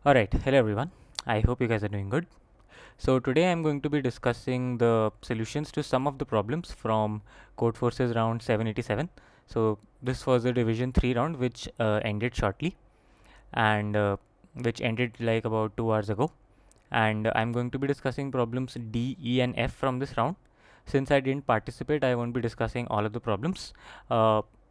Alright, hello everyone. I hope you guys are doing good. So today I'm going to be discussing the solutions to some of the problems from Codeforces Round 787. So this was the Division 3 round which ended shortly and which ended like about 2 hours ago. And I'm going to be discussing problems D, E and F from this round. Since I didn't participate, I won't be discussing all of the problems.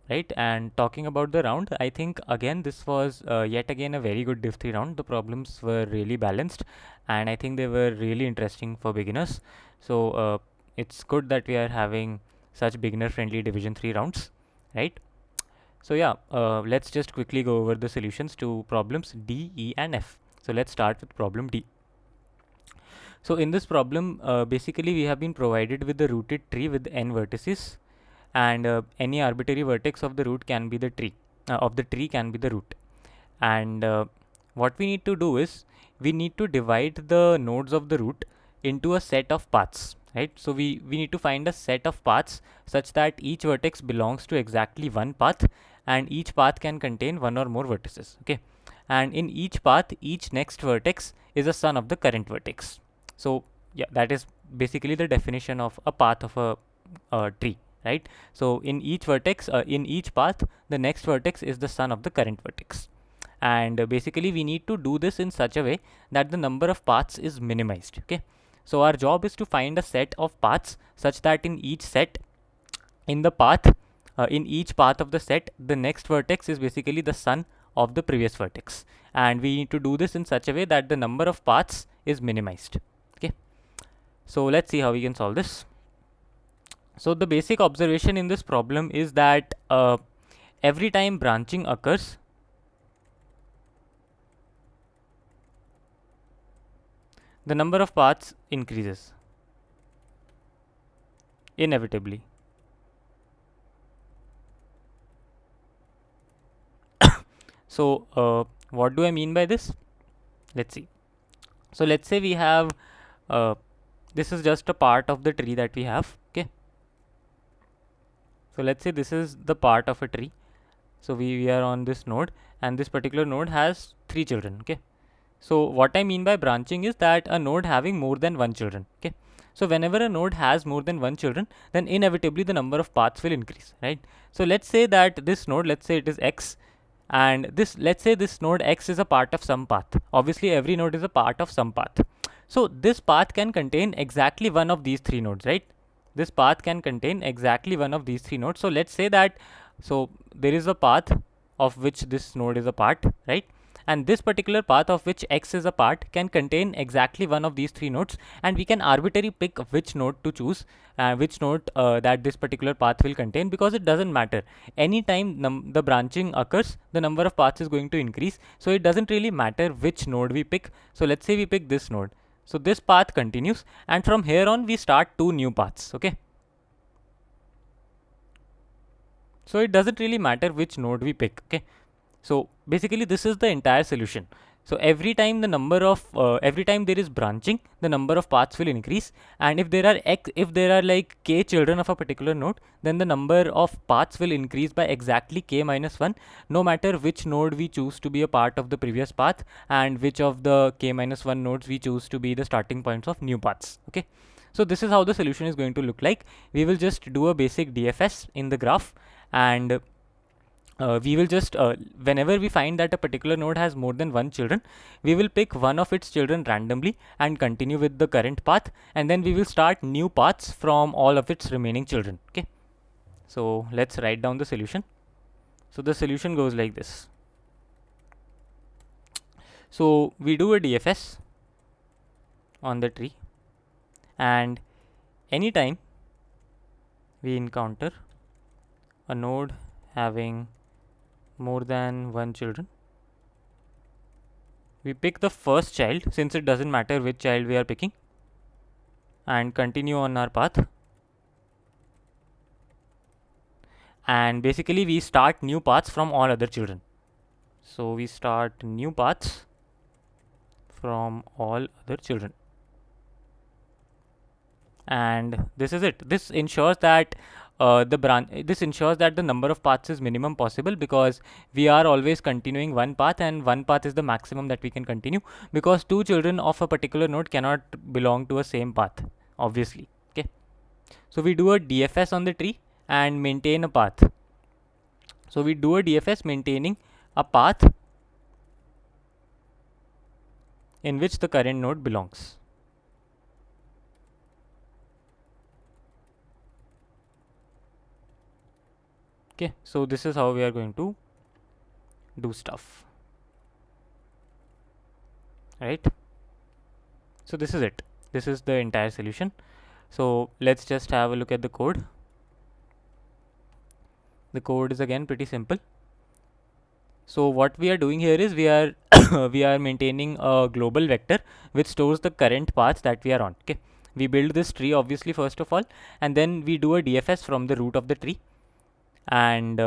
Right, and talking about the round, I think again this was yet again a very good Div 3 round. The problems were really balanced and I think they were really interesting for beginners. So it's good that we are having such beginner friendly Division 3 rounds, right? So yeah, let's just quickly go over the solutions to problems D, E and F. So let's start with problem D. So in this problem, basically we have been provided with the rooted tree with n vertices, and any arbitrary vertex of the root can be the tree of the tree can be the root. And what we need to do is we need to divide the nodes of the root into a set of paths, right? So we need to find a set of paths such that each vertex belongs to exactly one path, and each path can contain one or more vertices. Okay, and in each path, each next vertex is a son of the current vertex. So yeah, that is basically the definition of a path of a tree, right? So in each vertex, in each path, the next vertex is the son of the current vertex. And basically we need to do this in such a way that the number of paths is minimized. Okay, so our job is to find a set of paths such that in each set, in the path, in each path of the set, the next vertex is basically the son of the previous vertex, and we need to do this in such a way that the number of paths is minimized. Okay, so let's see how we can solve this. So the basic observation in this problem is that every time branching occurs, the number of paths increases inevitably. So what do I mean by this? Let's see. So let's say we have this is just a part of the tree that we have. Okay, so let's say this is the part of a tree. So we are on this node, and this particular node has 3 children. Okay, so what I mean by branching is that a node having more than one children. Okay, so whenever a node has more than one children, then inevitably the number of paths will increase, right? So let's say that this node, let's say it is x, and this, let's say this node x is a part of some path. Obviously every node is a part of some path. So this path can contain exactly one of these three nodes, right? This path can contain exactly one of these three nodes. So let's say that, so there is a path of which this node is a part, right? And this particular path of which x is a part can contain exactly one of these three nodes, and we can arbitrarily pick which node to choose, which node that this particular path will contain, because it doesn't matter. Anytime the branching occurs, the number of paths is going to increase, so it doesn't really matter which node we pick. So let's say we pick this node, so this path continues, and from here on we start two new paths. Okay, so it doesn't really matter which node we pick. Okay, so basically this is the entire solution. So every time every time there is branching, the number of paths will increase, and if there are like k children of a particular node, then the number of paths will increase by exactly k minus 1, no matter which node we choose to be a part of the previous path and which of the k minus 1 nodes we choose to be the starting points of new paths. Okay, so this is how the solution is going to look like. We will just do a basic DFS in the graph, and we will just whenever we find that a particular node has more than one children, we will pick one of its children randomly and continue with the current path, and then we will start new paths from all of its remaining children. Okay, so let's write down the solution. So the solution goes like this. So we do a DFS on the tree, and anytime we encounter a node having more than one children, we pick the first child, since it doesn't matter which child we are picking, and continue on our path. And basically we start new paths from all other children. So we start new paths from all other children, and this is it. This ensures that this ensures that the number of paths is minimum possible, because we are always continuing one path, and one path is the maximum that we can continue, because two children of a particular node cannot belong to a same path, obviously. Okay, so we do a DFS on the tree and maintain a path. So we do a DFS maintaining a path in which the current node belongs. Okay, so this is how we are going to do stuff, right? So this is it. This is the entire solution. So let's just have a look at the code. The code is again pretty simple. So what we are doing here is we are we are maintaining a global vector which stores the current paths that we are on. Okay, we build this tree obviously first of all, and then we do a DFS from the root of the tree. And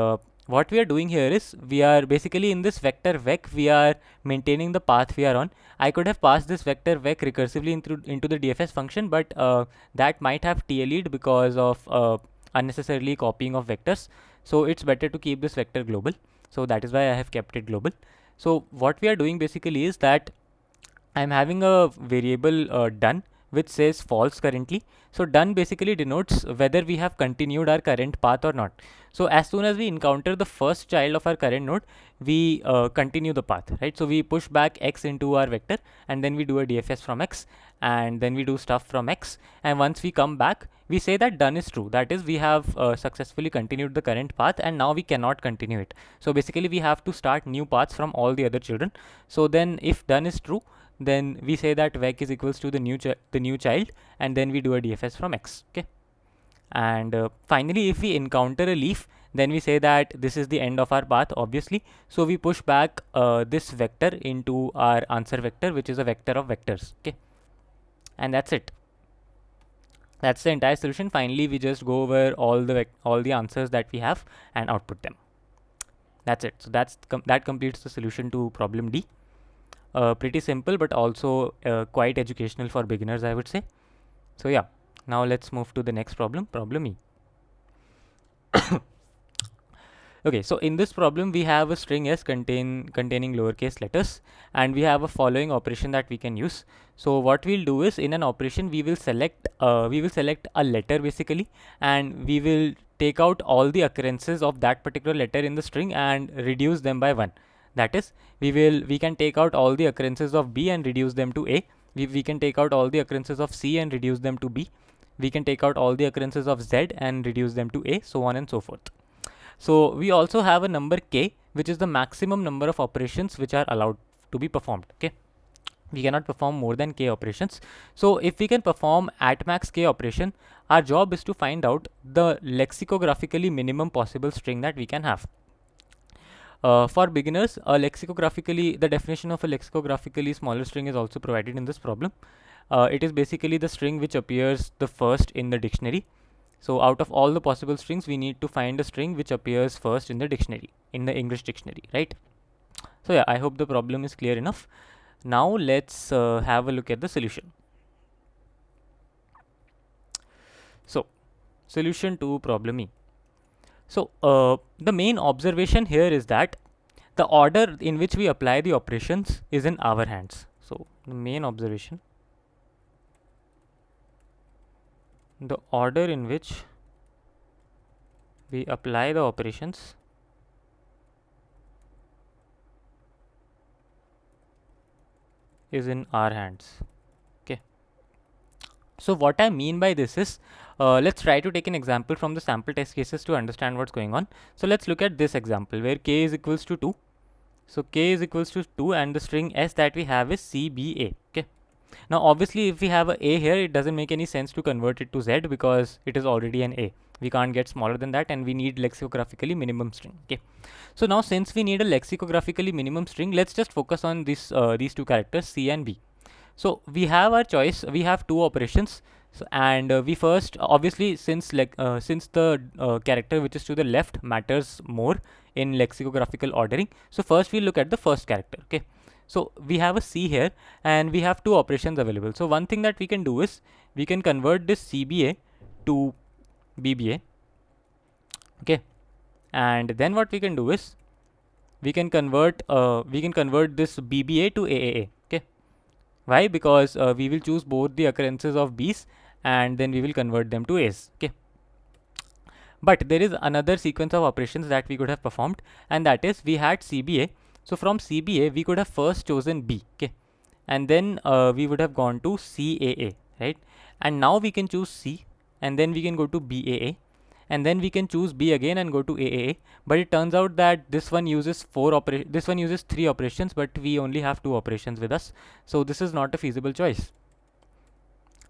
what we are doing here is we are basically in this vector vec, we are maintaining the path we are on. I could have passed this vector vec recursively into the DFS function, but that might have TLE'd because of unnecessarily copying of vectors. So it's better to keep this vector global. So that is why I have kept it global. So what we are doing basically is that I'm having a variable done which says false currently. So done basically denotes whether we have continued our current path or not. So as soon as we encounter the first child of our current node, we continue the path, right? So we push back x into our vector, and then we do a DFS from x, and then we do stuff from x. And once we come back, we say that done is true. That is, we have successfully continued the current path, and now we cannot continue it. So basically we have to start new paths from all the other children. So then if done is true, then we say that vec is equals to the new child, and then we do a DFS from x. Okay, and finally if we encounter a leaf, then we say that this is the end of our path, obviously. So we push back this vector into our answer vector, which is a vector of vectors. Okay, and that's it. That's the entire solution. Finally we just go over all the answers that we have and output them. That's it. So that completes the solution to problem D. Pretty simple, but also quite educational for beginners, I would say. So yeah, now let's move to the next problem, problem E. Okay, so in this problem we have a string s containing lowercase letters, and we have a following operation that we can use. So what we'll do is, in an operation we will select a letter basically, and we will take out all the occurrences of that particular letter in the string and reduce them by 1. That is, we can take out all the occurrences of B and reduce them to A. We can take out all the occurrences of C and reduce them to B. We can take out all the occurrences of Z and reduce them to A, so on and so forth. So we also have a number K, which is the maximum number of operations which are allowed to be performed. Okay, we cannot perform more than K operations. So if we can perform at max K operation, our job is to find out the lexicographically minimum possible string that we can have. For beginners, the definition of a lexicographically smaller string is also provided in this problem. It is basically the string which appears the first in the dictionary. So out of all the possible strings, we need to find a string which appears first in the dictionary, in the English dictionary, right? So yeah, I hope the problem is clear enough. Now let's have a look at the solution. So solution to problem E. So the main observation here is that the order in which we apply the operations is in our hands. So the main observation, the order in which we apply the operations is in our hands. Okay, so what I mean by this is, let's try to take an example from the sample test cases to understand what's going on. So let's look at this example where k is equals to 2. So k is equals to 2, and the string s that we have is CBA. Okay, now obviously if we have a here, it doesn't make any sense to convert it to z because it is already an a. We can't get smaller than that, and we need lexicographically minimum string. Okay, so now since we need a lexicographically minimum string, let's just focus on these two characters C and B. So we have our choice. We have two operations. So, and we first, obviously, since the character which is to the left matters more in lexicographical ordering, so first we look at the first character. Okay, so we have a C here, and we have two operations available. So one thing that we can do is we can convert this CBA to BBA. Okay, and then what we can do is we can convert this BBA to AAA. Okay, why? Because we will choose both the occurrences of B's and then we will convert them to A's. Okay, but there is another sequence of operations that we could have performed, and that is we had CBA. So from CBA we could have first chosen B. Okay, and then we would have gone to CAA, right? And now we can choose C, and then we can go to BAA, and then we can choose B again and go to AAA. But it turns out that this one uses this one uses 3 operations, but we only have 2 operations with us, so this is not a feasible choice.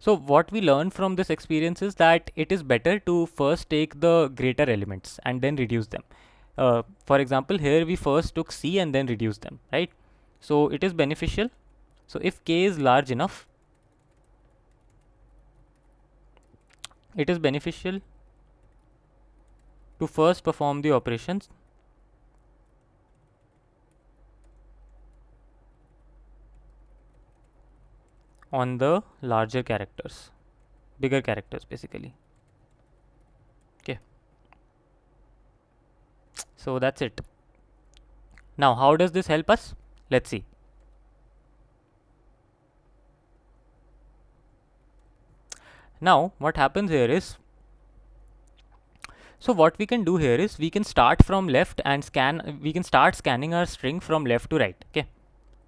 So what we learn from this experience is that it is better to first take the greater elements and then reduce them. For example, here we first took C and then reduced them, right? So it is beneficial. So if K is large enough, it is beneficial to first perform the operations on the larger characters, bigger characters basically. Okay, so that's it. Now how does this help us? Let's see. Now what happens here is, so what we can do here is we can start from left and we can start scanning our string from left to right. Okay,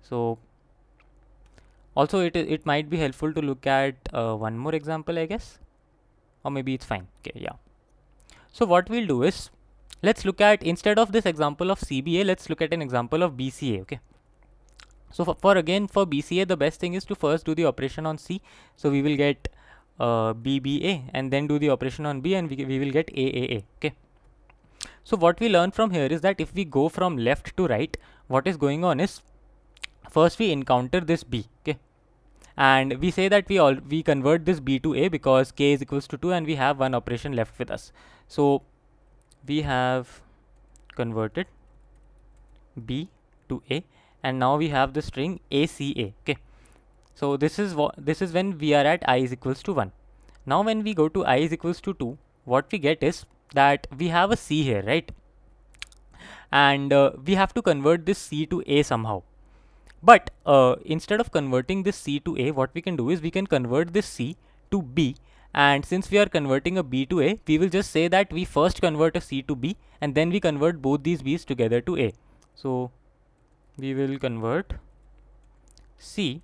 so also it might be helpful to look at one more example, I guess, or maybe it's fine. Okay, yeah. So what we'll do is, let's look at, instead of this example of CBA, let's look at an example of BCA. Okay, so for BCA, the best thing is to first do the operation on C. So we will get BBA, and then do the operation on B, and we will get AAA. Okay, so what we learn from here is that if we go from left to right, what is going on is, first we encounter this B. Okay, and we say that we convert this B to A because K is equals to 2 and we have one operation left with us. So we have converted B to A, and now we have the string ACA. Okay, so this is when we are at I is equals to 1. Now when we go to I is equals to 2, what we get is that we have a C here, right? And we have to convert this C to A somehow. But instead of converting this C to A, what we can do is we can convert this C to B. And since we are converting a B to A, we will just say that we first convert a C to B and then we convert both these B's together to A. So we will convert C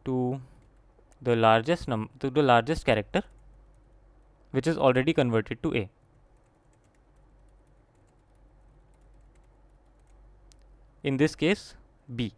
to the largest character, which is already converted to A. In this case, B.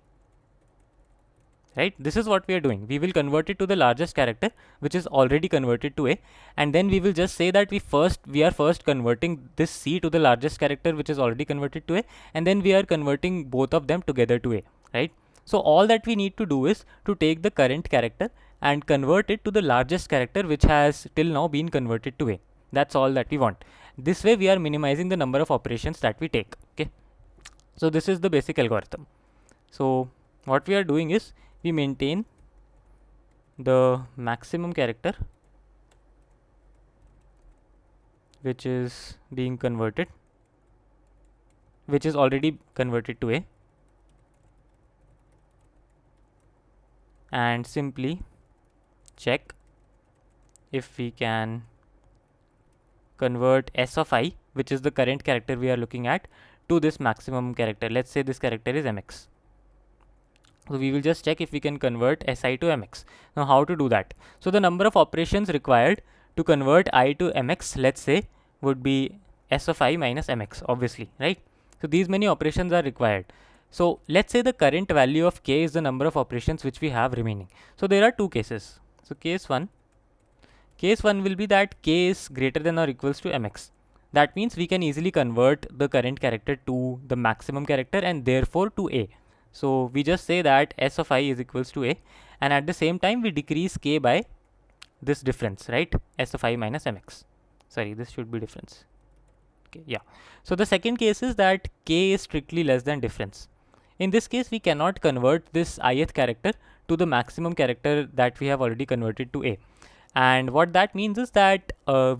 Right, this is what we are doing. We will convert it to the largest character, which is already converted to A, and then we will just say that we are first converting this C to the largest character, which is already converted to A, and then we are converting both of them together to A, right? So all that we need to do is to take the current character and convert it to the largest character, which has till now been converted to A. That's all that we want. This way we are minimizing the number of operations that we take. Okay, so this is the basic algorithm. So what we are doing is we maintain the maximum character which is being converted, which is already converted to A, and simply check if we can convert S of I, which is the current character we are looking at, to this maximum character. Let's say this character is MX. So we will just check if we can convert SI to MX. Now how to do that? So the number of operations required to convert I to MX, let's say, would be S of I minus MX, obviously, right? So these many operations are required. So let's say the current value of K is the number of operations which we have remaining. So there are two cases. So case 1 will be that K is greater than or equals to MX. That means we can easily convert the current character to the maximum character and therefore to A. So we just say that S of I is equals to A, and at the same time we decrease K by this difference, right? S of I minus MX. Sorry, this should be difference. Okay, yeah. So the second case is that K is strictly less than difference. In this case, we cannot convert this ith character to the maximum character that we have already converted to A. And what that means is that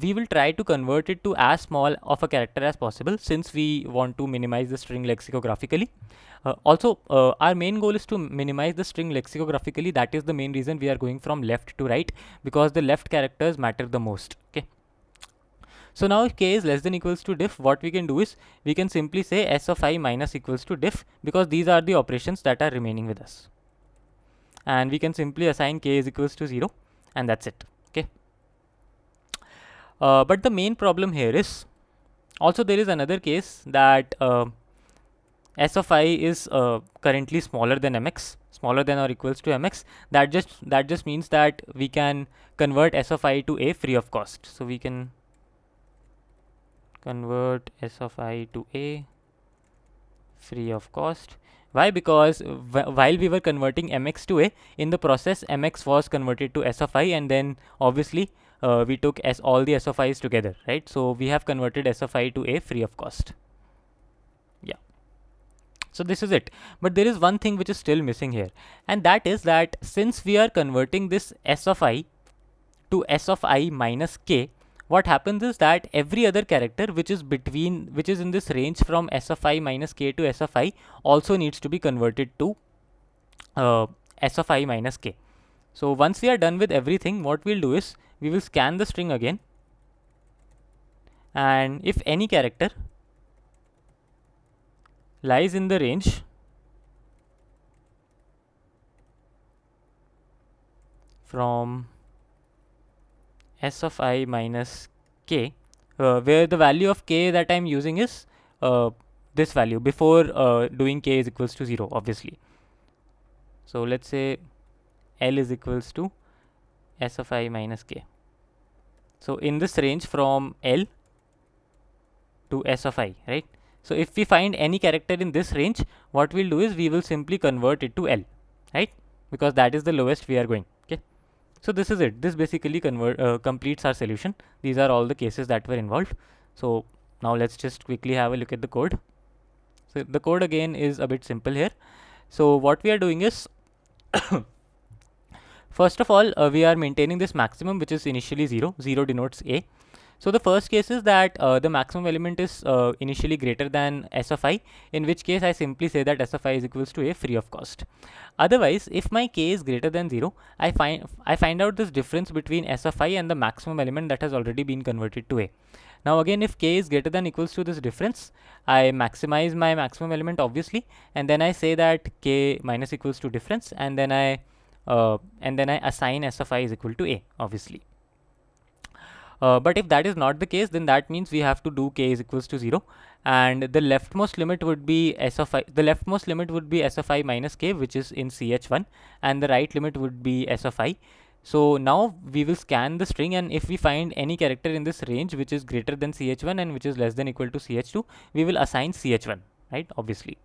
we will try to convert it to as small of a character as possible, since we want to minimize the string lexicographically. Also, our main goal is to minimize the string lexicographically. That is the main reason we are going from left to right, because the left characters matter the most. Okay. So now if k is less than equals to diff, what we can do is we can simply say s of I minus equals to diff, because these are the operations that are remaining with us. And we can simply assign k is equals to 0, and that's it. Okay. But the main problem here is, also there is another case that s of I is currently smaller than mx, smaller than or equals to mx. That just means that we can convert s of I to a free of cost. So we can convert s of I to a free of cost. Why? Because while we were converting mx to a, in the process mx was converted to s of I, and then obviously we took all the s of i's together, right? So we have converted s of I to a free of cost. Yeah. So this is it. But there is one thing which is still missing here, and that is that since we are converting this s of I to s of I minus k, what happens is that every other character which is in this range from s of I minus k to s of I also needs to be converted to s of I minus k. So once we are done with everything, what we'll do is we will scan the string again, and if any character lies in the range from s of I minus k, where the value of k that I'm using is this value before doing k is equals to 0, obviously. So let's say L is equals to s of I minus k. So in this range from L to s of I, right? So if we find any character in this range, what we'll do is we will simply convert it to L, right? Because that is the lowest we are going. Okay. So this is it. This basically completes our solution. These are all the cases that were involved. So now let's just quickly have a look at the code. So the code again is a bit simple here. So what we are doing is first of all, we are maintaining this maximum, which is initially 0. 0 denotes a. So the first case is that the maximum element is initially greater than s of I, in which case I simply say that s of I is equals to a free of cost. Otherwise, if my k is greater than 0, I find out this difference between s of I and the maximum element that has already been converted to a. Now again, if k is greater than equals to this difference, I maximize my maximum element obviously, and then I say that k minus equals to difference, and then I assign s of I is equal to a, obviously. But if that is not the case, then that means we have to do k is equals to 0, and the leftmost limit would be s of I. The leftmost limit would be s of I minus k, which is in ch1, and the right limit would be s of I. So now we will scan the string, and if we find any character in this range which is greater than ch1 and which is less than equal to ch2, we will assign ch1, right? Obviously.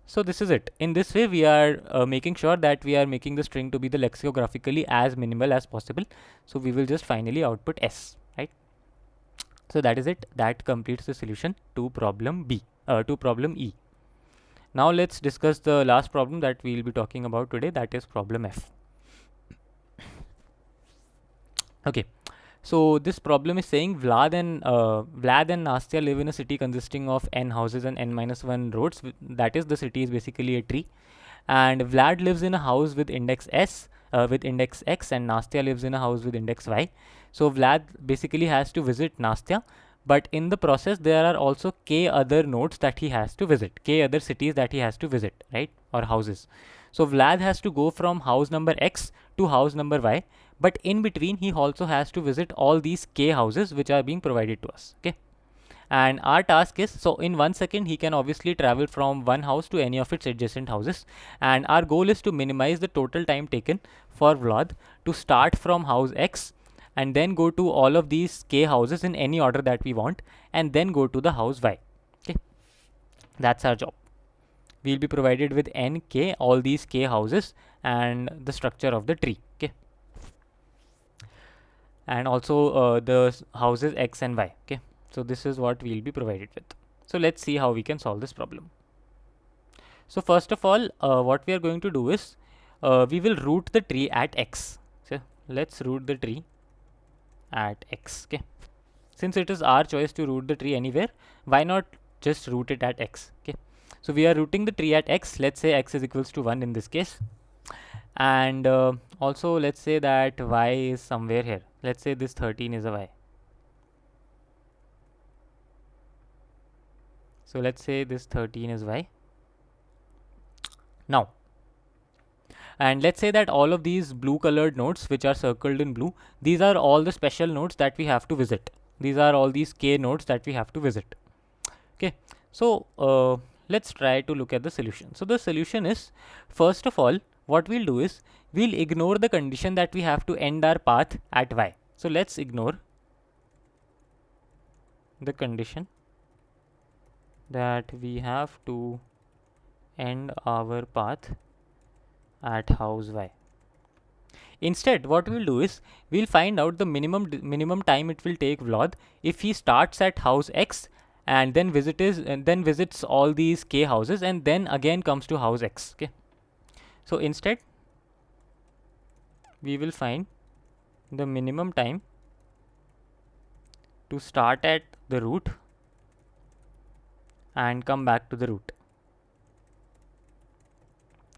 So this is it. In this way, we are making sure that we are making the string to be the lexicographically as minimal as possible. So we will just finally output s, right? So that is it. That completes the solution to problem B, to problem E. Now let's discuss the last problem that we will be talking about today. That is problem F. Okay. So this problem is saying Vlad and Nastya live in a city consisting of n houses and n minus 1 roads. That is, the city is basically a tree. And Vlad lives in a house with index s, with index x, and Nastya lives in a house with index y. So Vlad basically has to visit Nastya, but in the process there are also k other nodes that he has to visit, k other cities that he has to visit, right? Or houses. So Vlad has to go from house number x to house number y, but in between he also has to visit all these k houses which are being provided to us. Okay. And our task is, so in 1 second he can obviously travel from one house to any of its adjacent houses, and our goal is to minimize the total time taken for Vlad to start from house x and then go to all of these k houses in any order that we want, and then go to the house y. Okay, that's our job. We'll be provided with n k, all these k houses, and the structure of the tree. Okay, and also the houses x and y. Okay, so this is what we'll be provided with. So let's see how we can solve this problem. So first of all, what we are going to do is we will root the tree at x. So let's root the tree at x. Okay, since it is our choice to root the tree anywhere, why not just root it at x? Okay, so we are rooting the tree at x. Let's say x is equals to 1 in this case, and also let's say that y is somewhere here. Let's say this 13 is a y. So let's say this 13 is y. Now, and let's say that all of these blue colored nodes which are circled in blue, these are all the special nodes that we have to visit. These are all these k nodes that we have to visit. Okay, so let's try to look at the solution. So the solution is, first of all, what we'll do is we'll ignore the condition that we have to end our path at y. So let's ignore the condition that we have to end our path at house y. Instead, what we'll do is we'll find out the minimum time it will take Vlad if he starts at house x and then visits all these k houses and then again comes to house x. Okay, so instead we will find the minimum time to start at the root and come back to the root.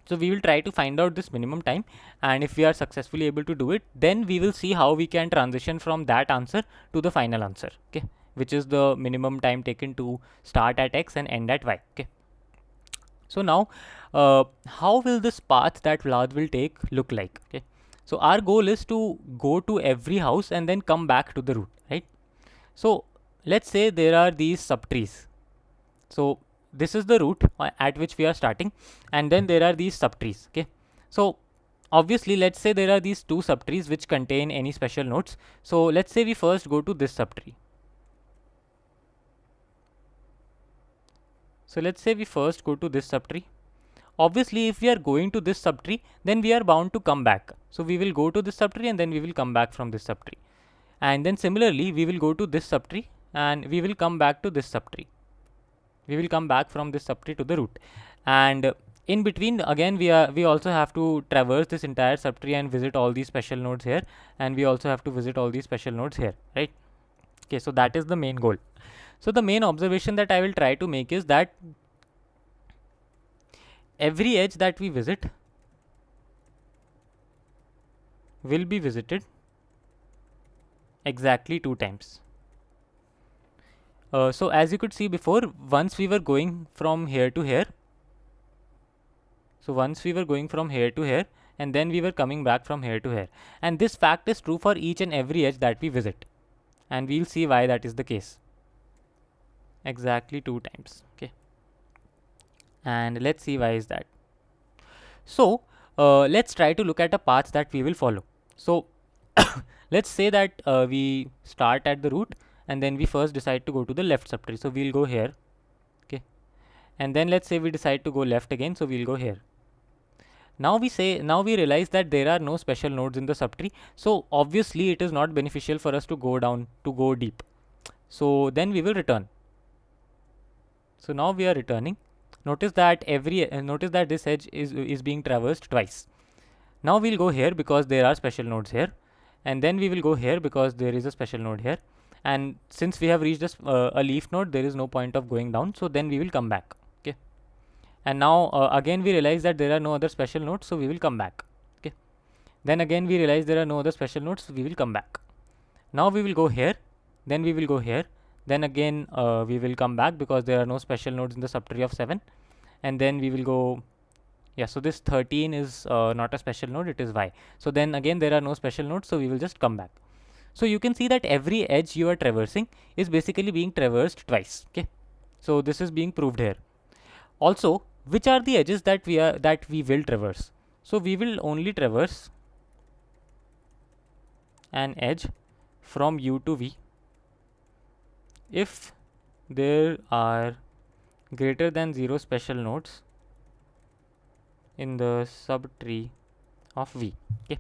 So we will try to find out this minimum time, and if we are successfully able to do it, then we will see how we can transition from that answer to the final answer, okay, which is the minimum time taken to start at x and end at y. Okay, so now how will this path that Vlad will take look like? Okay, so our goal is to go to every house and then come back to the root, right? So let's say there are these subtrees. So this is the root at which we are starting, and then there are these subtrees. Okay, so obviously let's say there are these two subtrees which contain any special nodes. So let's say we first go to this subtree. So let's say we first go to this subtree. Obviously, if we are going to this subtree, then we are bound to come back. So we will go to this subtree and then we will come back from this subtree. And then similarly, we will go to this subtree and we will come back to this subtree. We will come back from this subtree to the root, and in between again we also have to traverse this entire subtree and visit all these special nodes here, and we also have to visit all these special nodes here, right? Okay, so that is the main goal. So the main observation that I will try to make is that every edge that we visit will be visited exactly 2 times. So as you could see before, once we were going from here to here, so once we were going from here to here, and then we were coming back from here to here, and this fact is true for each and every edge that we visit, and we'll see why that is the case. Exactly 2 times. Okay, and let's see why is that. So let's try to look at a path that we will follow. So let's say that we start at the root and then we first decide to go to the left subtree. So we'll go here. Okay, and then let's say we decide to go left again. So we'll go here. Now we realize that there are no special nodes in the subtree. So obviously it is not beneficial for us to go down, to go deep. So then we will return. So now we are returning. Notice that this edge is being traversed twice. Now we'll go here because there are special nodes here, and then we will go here because there is a special node here. And since we have reached a leaf node, there is no point of going down, so then we will come back. Okay, and now again we realize that there are no other special nodes, so we will come back. Okay, then again we realize there are no other special nodes, so we will come back. Now we will go here, then we will go here, then again we will come back because there are no special nodes in the subtree of 7, and then we will go, yeah, so this 13 is not a special node, it is y. So then again there are no special nodes, so we will just come back. So you can see that every edge you are traversing is basically being traversed twice. Okay, so this is being proved here. Also, which are the edges that we will traverse? So we will only traverse an edge from u to v if there are greater than 0 special nodes in the subtree of v. Okay,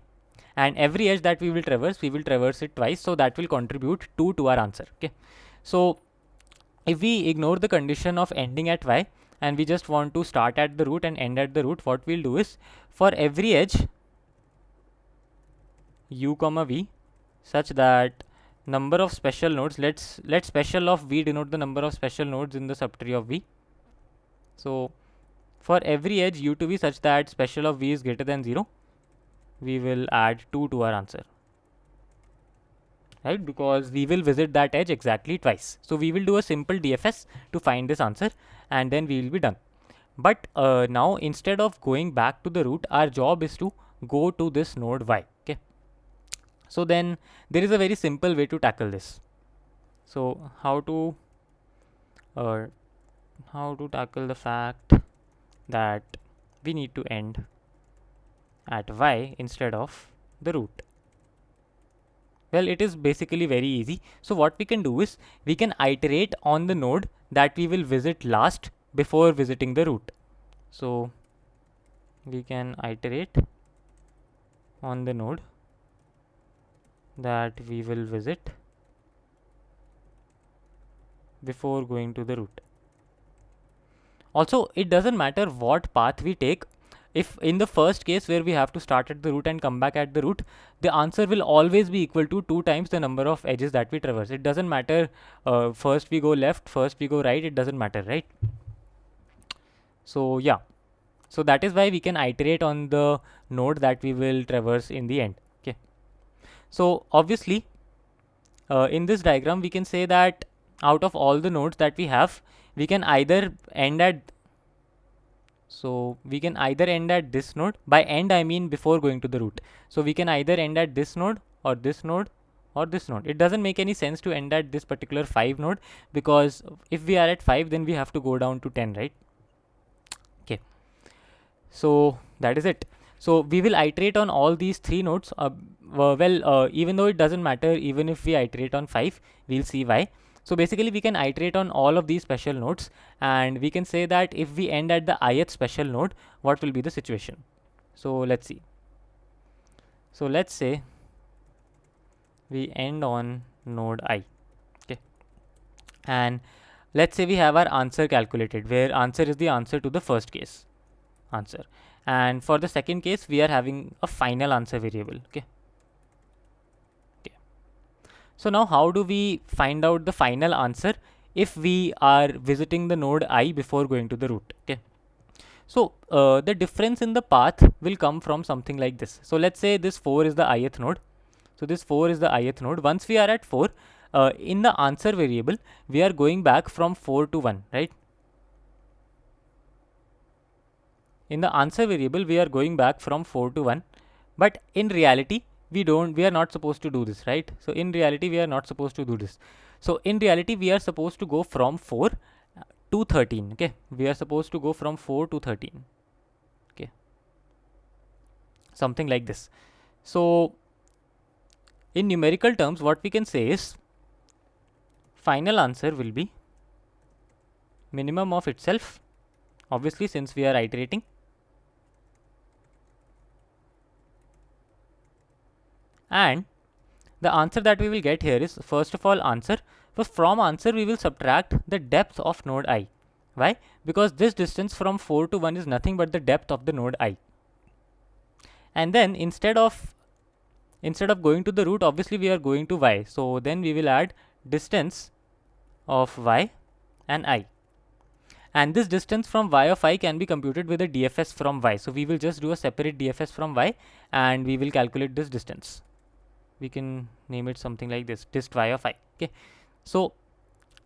and every edge that we will traverse it twice, so that will contribute 2 to our answer. Okay, so if we ignore the condition of ending at y and we just want to start at the root and end at the root, what we'll do is for every edge u comma v such that number of special nodes, let special of v denote the number of special nodes in the subtree of v. So for every edge u to be such that special of v is greater than 0, we will add 2 to our answer, right? Because we will visit that edge exactly twice. So we will do a simple DFS to find this answer, and then we will be done. But now instead of going back to the root, our job is to go to this node y. Okay. So then there is a very simple way to tackle this. So how to tackle the fact that we need to end at y instead of the root? Well, it is basically very easy. So what we can do is we can iterate on the node that we will visit last before visiting the root. So we can iterate on the node that we will visit before going to the root. Also, it doesn't matter what path we take. If in the first case where we have to start at the root and come back at the root, the answer will always be equal to 2 times the number of edges that we traverse. It doesn't matter first we go left, first we go right, it doesn't matter, right? So yeah, so that is why we can iterate on the node that we will traverse in the end. Okay, so obviously in this diagram we can say that out of all the nodes that we have, we can either end at this node. By end I mean before going to the root. So we can either end at this node or this node or this node. It doesn't make any sense to end at this particular 5 node, because if we are at 5 then we have to go down to 10, right? Okay, so that is it. So we will iterate on all these 3 nodes. Even though it doesn't matter, even if we iterate on 5, we'll see why. So basically we can iterate on all of these special nodes, and we can say that if we end at the ith special node, what will be the situation? So let's see. So let's say we end on node I. Okay, and let's say we have our answer calculated, where answer is the answer to the first case answer, and for the second case we are having a final answer variable. Okay, so now how do we find out the final answer if we are visiting the node I before going to the root? Okay, so the difference in the path will come from something like this. So let's say this 4 is the ith node. So this 4 is the ith node. Once we are at 4, in the answer variable we are going back from 4 to 1, right? In the answer variable we are going back from 4 to 1, but in reality we are not supposed to do this, right? So in reality we are not supposed to do this. So in reality we are supposed to go from 4 to 13. Okay, we are supposed to go from 4 to 13. Okay, something like this. So in numerical terms what we can say is final answer will be minimum of itself, obviously since we are iterating, and the answer that we will get here is first of all answer. So from answer we will subtract the depth of node I. Why? Because this distance from 4 to 1 is nothing but the depth of the node I. And then instead of going to the root, obviously we are going to y. So then we will add distance of y and I. And this distance from y of I can be computed with a DFS from y. So we will just do a separate DFS from y and we will calculate this distance. We can name it something like this, dist y of I. Okay, so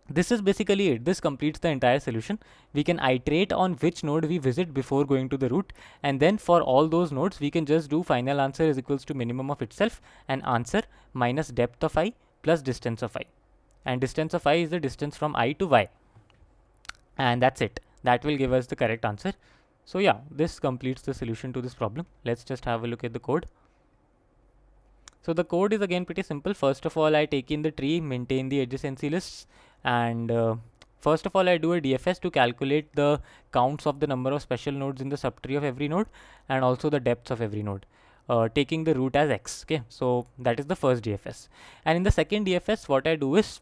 this is basically it. This completes the entire solution. We can iterate on which node we visit before going to the root, and then for all those nodes we can just do final answer is equals to minimum of itself and answer minus depth of I plus distance of I, and distance of I is the distance from I to y, and that's it. That will give us the correct answer. So yeah, this completes the solution to this problem. Let's just have a look at the code. So the code is again pretty simple. First of all, I take in the tree, maintain the adjacency lists, and first of all I do a DFS to calculate the counts of the number of special nodes in the subtree of every node and also the depths of every node, taking the root as x. Okay, so that is the first DFS. And in the second DFS what I do is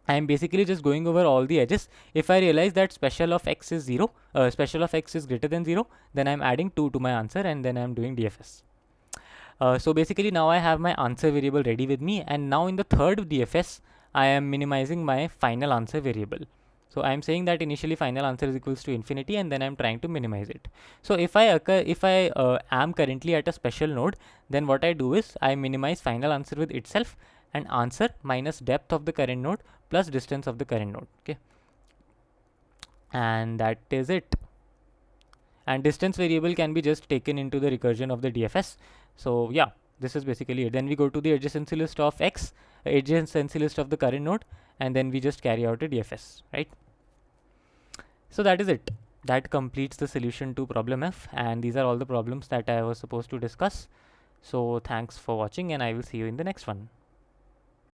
I am basically just going over all the edges. If I realize that special of x is 0, special of x is greater than 0, then I am adding 2 to my answer and then I am doing DFS. So basically now I have my answer variable ready with me, and now in the third DFS I am minimizing my final answer variable. So I am saying that initially final answer is equals to infinity, and then I am trying to minimize it. So if I am currently at a special node, then what I do is I minimize final answer with itself and answer minus depth of the current node plus distance of the current node. Okay, and that is it. And distance variable can be just taken into the recursion of the DFS. So yeah, this is basically it. Then we go to the adjacency list of X, adjacency list of the current node, and then we just carry out a DFS, right? So that is it. That completes the solution to problem F, and these are all the problems that I was supposed to discuss. So thanks for watching, and I will see you in the next one.